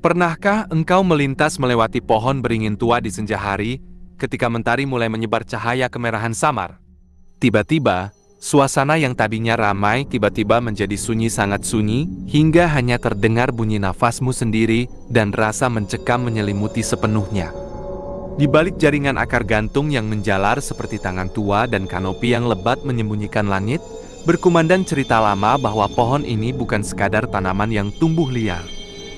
Pernahkah engkau melintas melewati pohon beringin tua di senja hari ketika mentari mulai menyebar cahaya kemerahan samar? Tiba-tiba, suasana yang tadinya ramai tiba-tiba menjadi sunyi, sangat sunyi, hingga hanya terdengar bunyi nafasmu sendiri dan rasa mencekam menyelimuti sepenuhnya. Di balik jaringan akar gantung yang menjalar seperti tangan tua dan kanopi yang lebat menyembunyikan langit, berkumandang cerita lama bahwa pohon ini bukan sekadar tanaman yang tumbuh liar.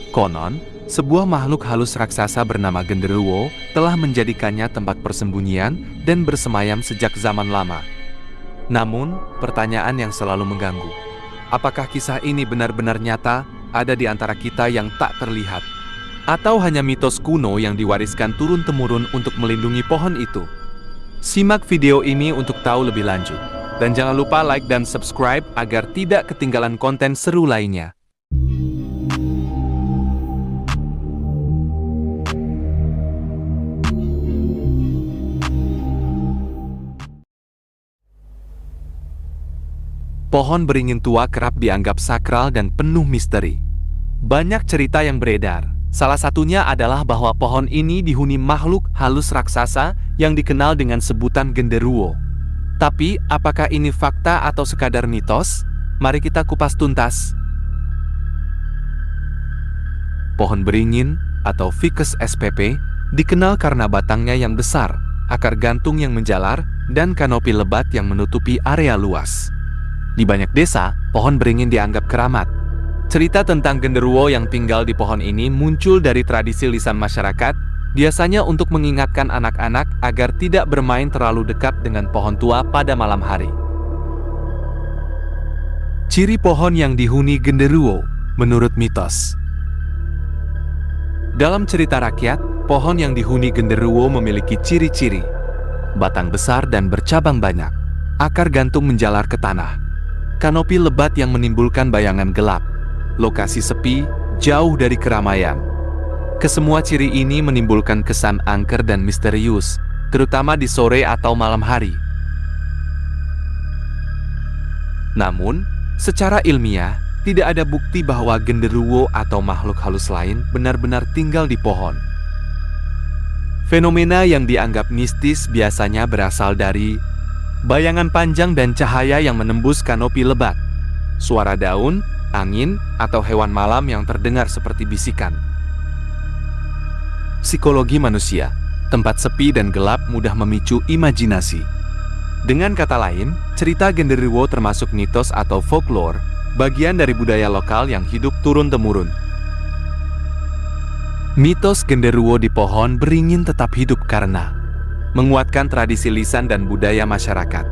Konon, sebuah makhluk halus raksasa bernama Genderuwo telah menjadikannya tempat persembunyian dan bersemayam sejak zaman lama. Namun, pertanyaan yang selalu mengganggu, apakah kisah ini benar-benar nyata ada di antara kita yang tak terlihat? Atau hanya mitos kuno yang diwariskan turun-temurun untuk melindungi pohon itu? Simak video ini untuk tahu lebih lanjut. Dan jangan lupa like dan subscribe agar tidak ketinggalan konten seru lainnya. Pohon beringin tua kerap dianggap sakral dan penuh misteri. Banyak cerita yang beredar. Salah satunya adalah bahwa pohon ini dihuni makhluk halus raksasa yang dikenal dengan sebutan Genderuwo. Tapi, apakah ini fakta atau sekadar mitos? Mari kita kupas tuntas. Pohon beringin atau Ficus spp dikenal karena batangnya yang besar, akar gantung yang menjalar, dan kanopi lebat yang menutupi area luas. Di banyak desa, pohon beringin dianggap keramat. Cerita tentang Genderuwo yang tinggal di pohon ini muncul dari tradisi lisan masyarakat, biasanya untuk mengingatkan anak-anak agar tidak bermain terlalu dekat dengan pohon tua pada malam hari. Ciri pohon yang dihuni Genderuwo menurut mitos. Dalam cerita rakyat, pohon yang dihuni Genderuwo memiliki ciri-ciri: batang besar dan bercabang banyak, akar gantung menjalar ke tanah, kanopi lebat yang menimbulkan bayangan gelap, lokasi sepi, jauh dari keramaian. Kesemua ciri ini menimbulkan kesan angker dan misterius, terutama di sore atau malam hari. Namun, secara ilmiah, tidak ada bukti bahwa Genderuwo atau makhluk halus lain benar-benar tinggal di pohon. Fenomena yang dianggap mistis biasanya berasal dari bayangan panjang dan cahaya yang menembus kanopi lebat, suara daun, angin, atau hewan malam yang terdengar seperti bisikan. Psikologi manusia, tempat sepi dan gelap mudah memicu imajinasi. Dengan kata lain, cerita Genderuwo termasuk mitos atau folklore, bagian dari budaya lokal yang hidup turun-temurun. Mitos Genderuwo di pohon beringin tetap hidup karena menguatkan tradisi lisan dan budaya masyarakat,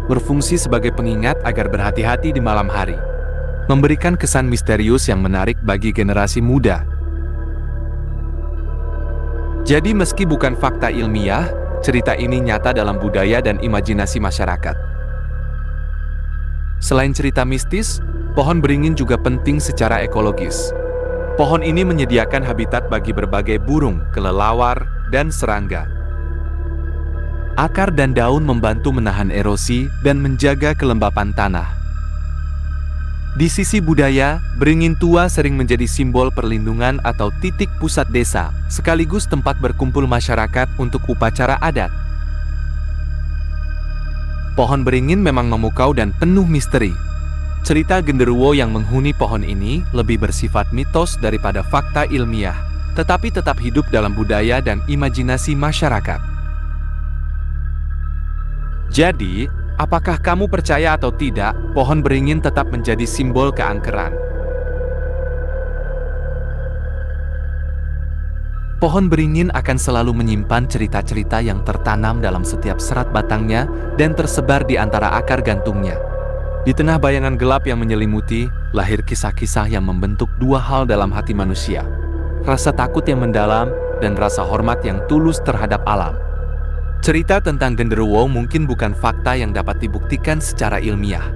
berfungsi sebagai pengingat agar berhati-hati di malam hari, memberikan kesan misterius yang menarik bagi generasi muda. Jadi meski bukan fakta ilmiah, cerita ini nyata dalam budaya dan imajinasi masyarakat. Selain cerita mistis, pohon beringin juga penting secara ekologis. Pohon ini menyediakan habitat bagi berbagai burung, kelelawar, dan serangga. Akar dan daun membantu menahan erosi dan menjaga kelembapan tanah. Di sisi budaya, beringin tua sering menjadi simbol perlindungan atau titik pusat desa, sekaligus tempat berkumpul masyarakat untuk upacara adat. Pohon beringin memang memukau dan penuh misteri. Cerita Genderuwo yang menghuni pohon ini lebih bersifat mitos daripada fakta ilmiah, tetapi tetap hidup dalam budaya dan imajinasi masyarakat. Jadi, apakah kamu percaya atau tidak, pohon beringin tetap menjadi simbol keangkeran? Pohon beringin akan selalu menyimpan cerita-cerita yang tertanam dalam setiap serat batangnya dan tersebar di antara akar gantungnya. Di tengah bayangan gelap yang menyelimuti, lahir kisah-kisah yang membentuk dua hal dalam hati manusia: rasa takut yang mendalam dan rasa hormat yang tulus terhadap alam. Cerita tentang Genderuwo mungkin bukan fakta yang dapat dibuktikan secara ilmiah.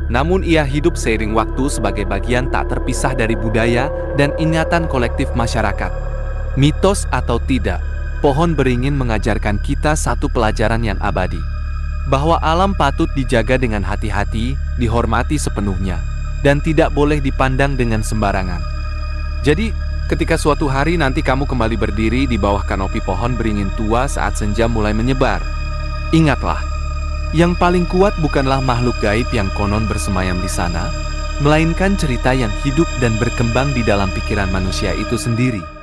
Namun ia hidup seiring waktu sebagai bagian tak terpisah dari budaya dan ingatan kolektif masyarakat. Mitos atau tidak, pohon beringin mengajarkan kita satu pelajaran yang abadi, bahwa alam patut dijaga dengan hati-hati, dihormati sepenuhnya, dan tidak boleh dipandang dengan sembarangan. Jadi, Ketika suatu hari nanti kamu kembali berdiri di bawah kanopi pohon beringin tua saat senja mulai menyebar, ingatlah, yang paling kuat bukanlah makhluk gaib yang konon bersemayam di sana, melainkan cerita yang hidup dan berkembang di dalam pikiran manusia itu sendiri.